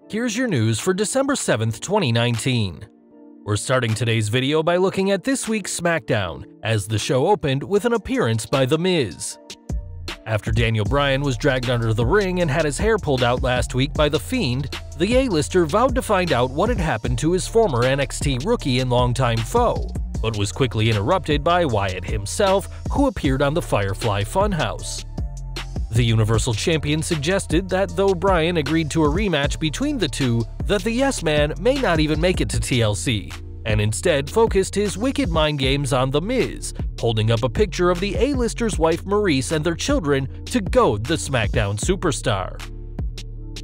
Here's your news for December 7th, 2019. We're starting today's video by looking at this week's SmackDown, as the show opened with an appearance by The Miz. After Daniel Bryan was dragged under the ring and had his hair pulled out last week by The Fiend, the A-lister vowed to find out what had happened to his former NXT rookie and longtime foe, but was quickly interrupted by Wyatt himself, who appeared on the Firefly Funhouse. The Universal Champion suggested that though Bryan agreed to a rematch between the two, that the Yes Man may not even make it to TLC, and instead focused his wicked mind games on The Miz, holding up a picture of the A-lister's wife Maurice and their children to goad the SmackDown superstar.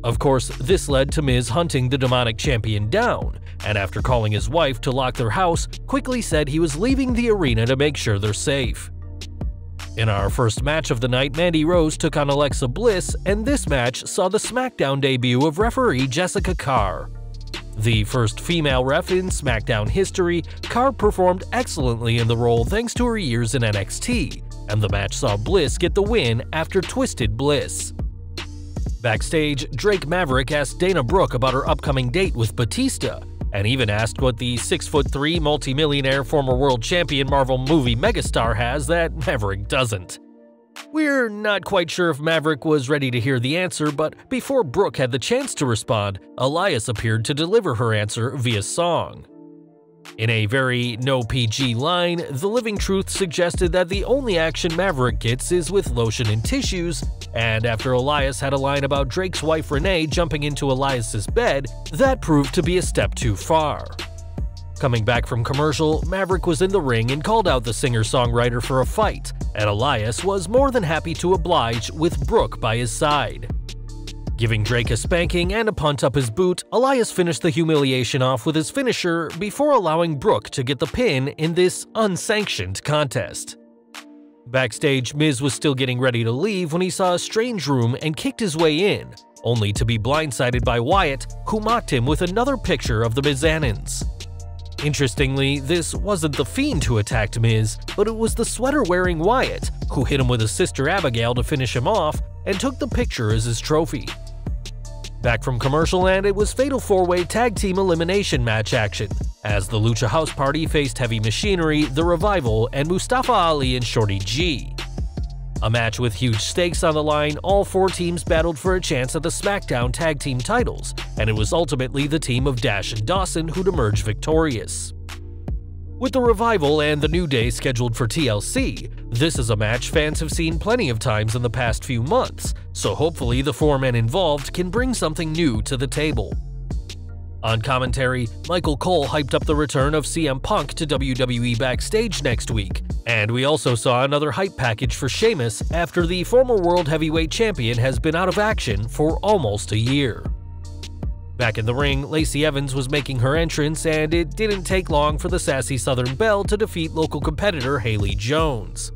Of course, this led to Miz hunting the demonic champion down, and after calling his wife to lock their house, quickly said he was leaving the arena to make sure they're safe. In our first match of the night, Mandy Rose took on Alexa Bliss, and this match saw the SmackDown debut of referee Jessica Karr. The first female ref in SmackDown history, Karr performed excellently in the role thanks to her years in NXT, and the match saw Bliss get the win after Twisted Bliss. Backstage, Drake Maverick asked Dana Brooke about her upcoming date with Batista, and even asked what the 6'3" multi-millionaire former world champion Marvel movie megastar has that Maverick doesn't. We're not quite sure if Maverick was ready to hear the answer, but before Brooke had the chance to respond, Elias appeared to deliver her answer via song. In a very no-PG line, The Living Truth suggested that the only action Maverick gets is with lotion and tissues, and after Elias had a line about Drake's wife Renee jumping into Elias's bed, that proved to be a step too far. Coming back from commercial, Maverick was in the ring and called out the singer-songwriter for a fight, and Elias was more than happy to oblige with Brooke by his side. Giving Drake a spanking and a punt up his boot, Elias finished the humiliation off with his finisher before allowing Brooke to get the pin in this unsanctioned contest. Backstage, Miz was still getting ready to leave when he saw a strange room and kicked his way in, only to be blindsided by Wyatt, who mocked him with another picture of the Mizannins. Interestingly, this wasn't the Fiend who attacked Miz, but it was the sweater-wearing Wyatt, who hit him with his sister Abigail to finish him off and took the picture as his trophy. Back from commercial, and it was Fatal 4-Way Tag Team Elimination match action, as the Lucha House Party faced Heavy Machinery, The Revival, and Mustafa Ali and Shorty G. A match with huge stakes on the line, all four teams battled for a chance at the SmackDown Tag Team titles, and it was ultimately the team of Dash and Dawson who'd emerge victorious. With The Revival and The New Day scheduled for TLC, this is a match fans have seen plenty of times in the past few months, so hopefully the four men involved can bring something new to the table. On commentary, Michael Cole hyped up the return of CM Punk to WWE backstage next week, and we also saw another hype package for Sheamus after the former World Heavyweight Champion has been out of action for almost a year. Back in the ring, Lacey Evans was making her entrance, and it didn't take long for the sassy Southern Belle to defeat local competitor Haley Jones.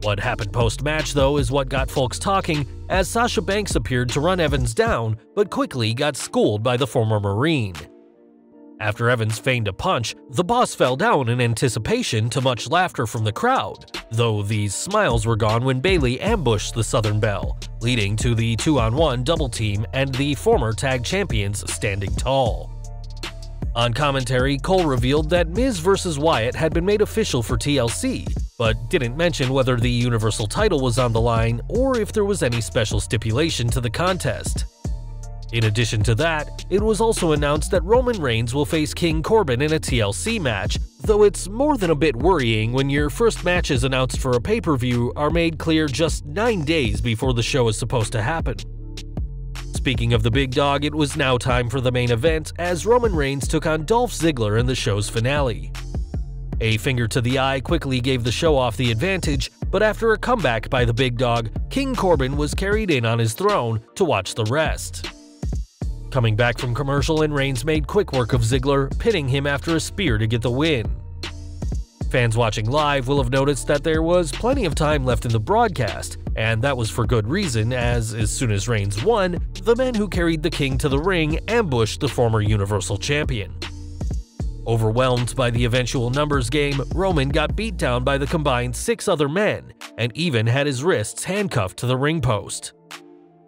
What happened post-match, though, is what got folks talking, as Sasha Banks appeared to run Evans down, but quickly got schooled by the former Marine. After Evans feigned a punch, the boss fell down in anticipation to much laughter from the crowd, though these smiles were gone when Bayley ambushed the Southern Belle, leading to the 2-on-1 double team and the former tag champions standing tall. On commentary, Cole revealed that Miz vs. Wyatt had been made official for TLC, but didn't mention whether the Universal title was on the line or if there was any special stipulation to the contest. In addition to that, it was also announced that Roman Reigns will face King Corbin in a TLC match, though it's more than a bit worrying when your first matches announced for a pay-per-view are made clear just 9 days before the show is supposed to happen. Speaking of the big dog, it was now time for the main event as Roman Reigns took on Dolph Ziggler in the show's finale. A finger to the eye quickly gave the show off the advantage, but after a comeback by the big dog, King Corbin was carried in on his throne to watch the rest. Coming back from commercial, and Reigns made quick work of Ziggler, pinning him after a spear to get the win. Fans watching live will have noticed that there was plenty of time left in the broadcast, and that was for good reason, as soon as Reigns won, the men who carried the King to the ring ambushed the former Universal Champion. Overwhelmed by the eventual numbers game, Roman got beat down by the combined 6 other men, and even had his wrists handcuffed to the ring post.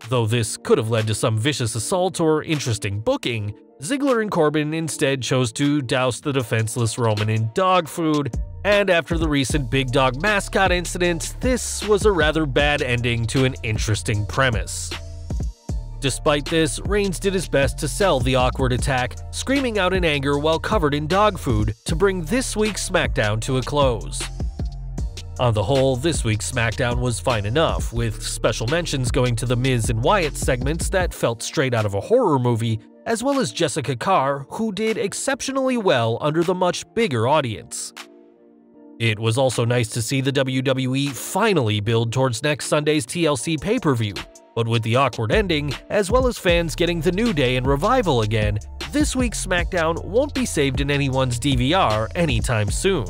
Though this could have led to some vicious assault or interesting booking, Ziggler and Corbin instead chose to douse the defenseless Roman in dog food, and after the recent Big Dog mascot incident, this was a rather bad ending to an interesting premise. Despite this, Reigns did his best to sell the awkward attack, screaming out in anger while covered in dog food to bring this week's SmackDown to a close. On the whole, this week's SmackDown was fine enough, with special mentions going to the Miz and Wyatt segments that felt straight out of a horror movie, as well as Jessica Karr, who did exceptionally well under the much bigger audience. It was also nice to see the WWE finally build towards next Sunday's TLC pay-per-view, but with the awkward ending, as well as fans getting the New Day and Revival again, this week's SmackDown won't be saved in anyone's DVR anytime soon.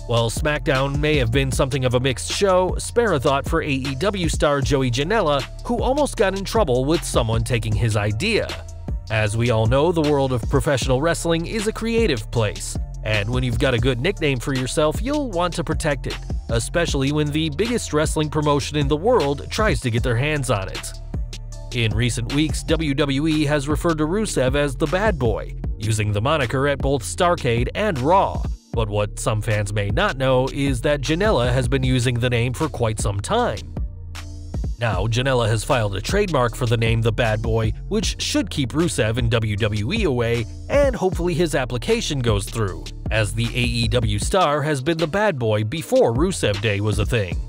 While SmackDown may have been something of a mixed show, spare a thought for AEW star Joey Janella, who almost got in trouble with someone taking his idea. As we all know, the world of professional wrestling is a creative place, and when you've got a good nickname for yourself, you'll want to protect it, especially when the biggest wrestling promotion in the world tries to get their hands on it. In recent weeks, WWE has referred to Rusev as the Bad Boy, using the moniker at both Starrcade and Raw. But what some fans may not know is that Janella has been using the name for quite some time. Now, Janella has filed a trademark for the name The Bad Boy, which should keep Rusev and WWE away, and hopefully his application goes through, as the AEW star has been the Bad Boy before Rusev Day was a thing.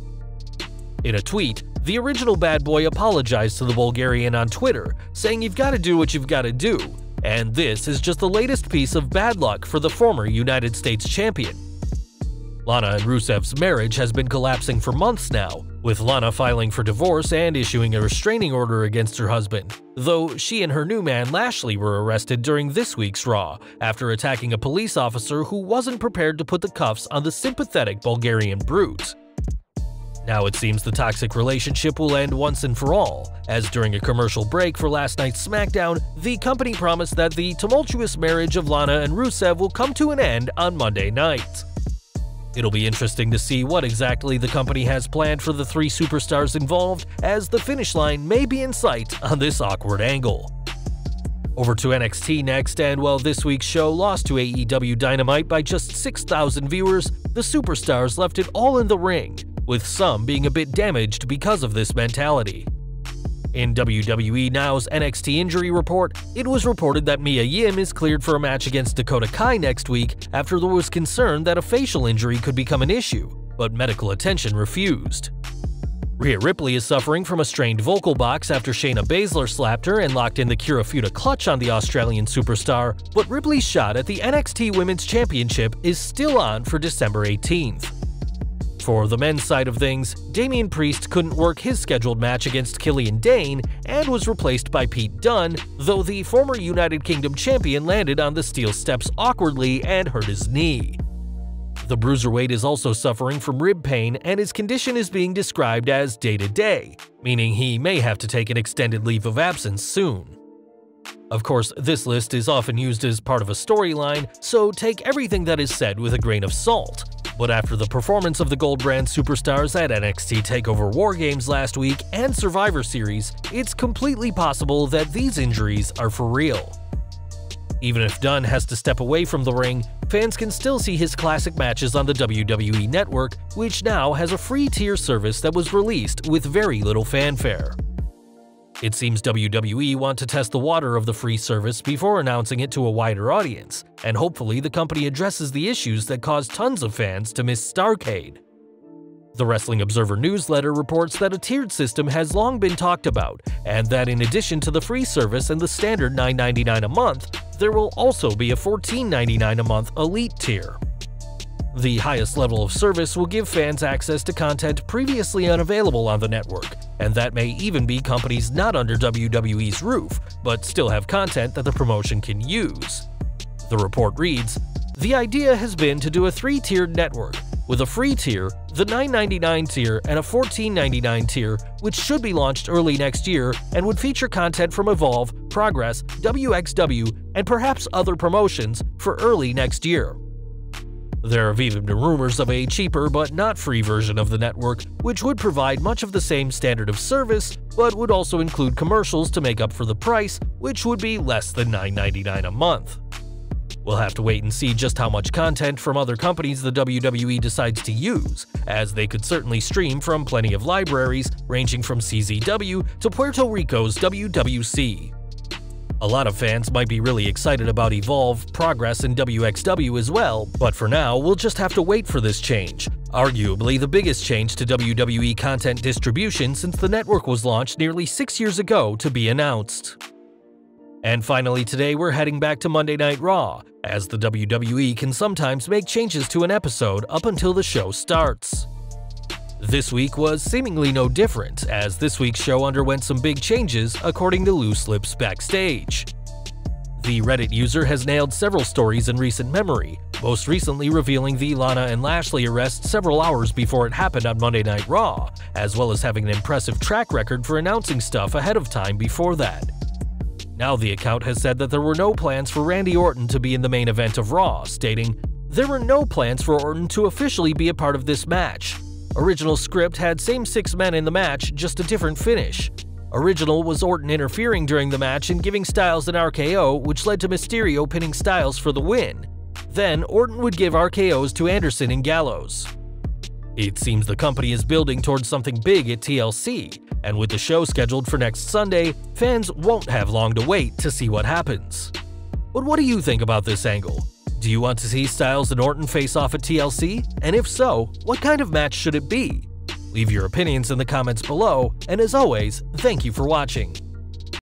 In a tweet, the original Bad Boy apologized to the Bulgarian on Twitter, saying you've got to do what you've got to do, and this is just the latest piece of bad luck for the former United States champion. Lana and Rusev's marriage has been collapsing for months now, with Lana filing for divorce and issuing a restraining order against her husband, though she and her new man Lashley were arrested during this week's Raw after attacking a police officer who wasn't prepared to put the cuffs on the sympathetic Bulgarian brute. Now it seems the toxic relationship will end once and for all, as during a commercial break for last night's SmackDown, the company promised that the tumultuous marriage of Lana and Rusev will come to an end on Monday night. It'll be interesting to see what exactly the company has planned for the three superstars involved, as the finish line may be in sight on this awkward angle. Over to NXT next, and while this week's show lost to AEW Dynamite by just 6,000 viewers, the superstars left it all in the ring, with some being a bit damaged because of this mentality. In WWE Now's NXT injury report, it was reported that Mia Yim is cleared for a match against Dakota Kai next week after there was concern that a facial injury could become an issue, but medical attention refused. Rhea Ripley is suffering from a strained vocal box after Shayna Baszler slapped her and locked in the Kirifuda clutch on the Australian superstar, but Ripley's shot at the NXT Women's Championship is still on for December 18th. For the men's side of things, Damian Priest couldn't work his scheduled match against Killian Dane and was replaced by Pete Dunne, though the former United Kingdom champion landed on the steel steps awkwardly and hurt his knee. The Bruiserweight is also suffering from rib pain, and his condition is being described as day-to-day, meaning he may have to take an extended leave of absence soon. Of course, this list is often used as part of a storyline, so take everything that is said with a grain of salt. But after the performance of the Gold Brand superstars at NXT TakeOver War Games last week and Survivor Series, it's completely possible that these injuries are for real. Even if Dunne has to step away from the ring, fans can still see his classic matches on the WWE Network, which now has a free tier service that was released with very little fanfare. It seems WWE want to test the water of the free service before announcing it to a wider audience, and hopefully the company addresses the issues that caused tons of fans to miss Starrcade. The Wrestling Observer newsletter reports that a tiered system has long been talked about, and that in addition to the free service and the standard $9.99 a month, there will also be a $14.99 a month elite tier. The highest level of service will give fans access to content previously unavailable on the network, and that may even be companies not under WWE's roof, but still have content that the promotion can use. The report reads, "The idea has been to do a three-tiered network, with a free tier, the $9.99 tier, and a $14.99 tier, which should be launched early next year and would feature content from Evolve, Progress, WXW, and perhaps other promotions for early next year." There have even been rumors of a cheaper but not free version of the network, which would provide much of the same standard of service, but would also include commercials to make up for the price, which would be less than $9.99 a month. We'll have to wait and see just how much content from other companies the WWE decides to use, as they could certainly stream from plenty of libraries, ranging from CZW to Puerto Rico's WWC. A lot of fans might be really excited about Evolve, Progress, and WXW as well, but for now, we'll just have to wait for this change. Arguably the biggest change to WWE content distribution since the network was launched nearly 6 years ago to be announced. And finally today, we're heading back to Monday Night Raw, as the WWE can sometimes make changes to an episode up until the show starts. This week was seemingly no different, as this week's show underwent some big changes according to Loose Lips backstage. The Reddit user has nailed several stories in recent memory, most recently revealing the Lana and Lashley arrest several hours before it happened on Monday Night Raw, as well as having an impressive track record for announcing stuff ahead of time before that. Now the account has said that there were no plans for Randy Orton to be in the main event of Raw, stating, "There were no plans for Orton to officially be a part of this match. Original script had same 6 men in the match, just a different finish. Original was Orton interfering during the match and giving Styles an RKO, which led to Mysterio pinning Styles for the win. Then Orton would give RKOs to Anderson and Gallows." It seems the company is building towards something big at TLC, and with the show scheduled for next Sunday, fans won't have long to wait to see what happens. But what do you think about this angle? Do you want to see Styles and Orton face off at TLC? And if so, what kind of match should it be? Leave your opinions in the comments below, and as always, thank you for watching.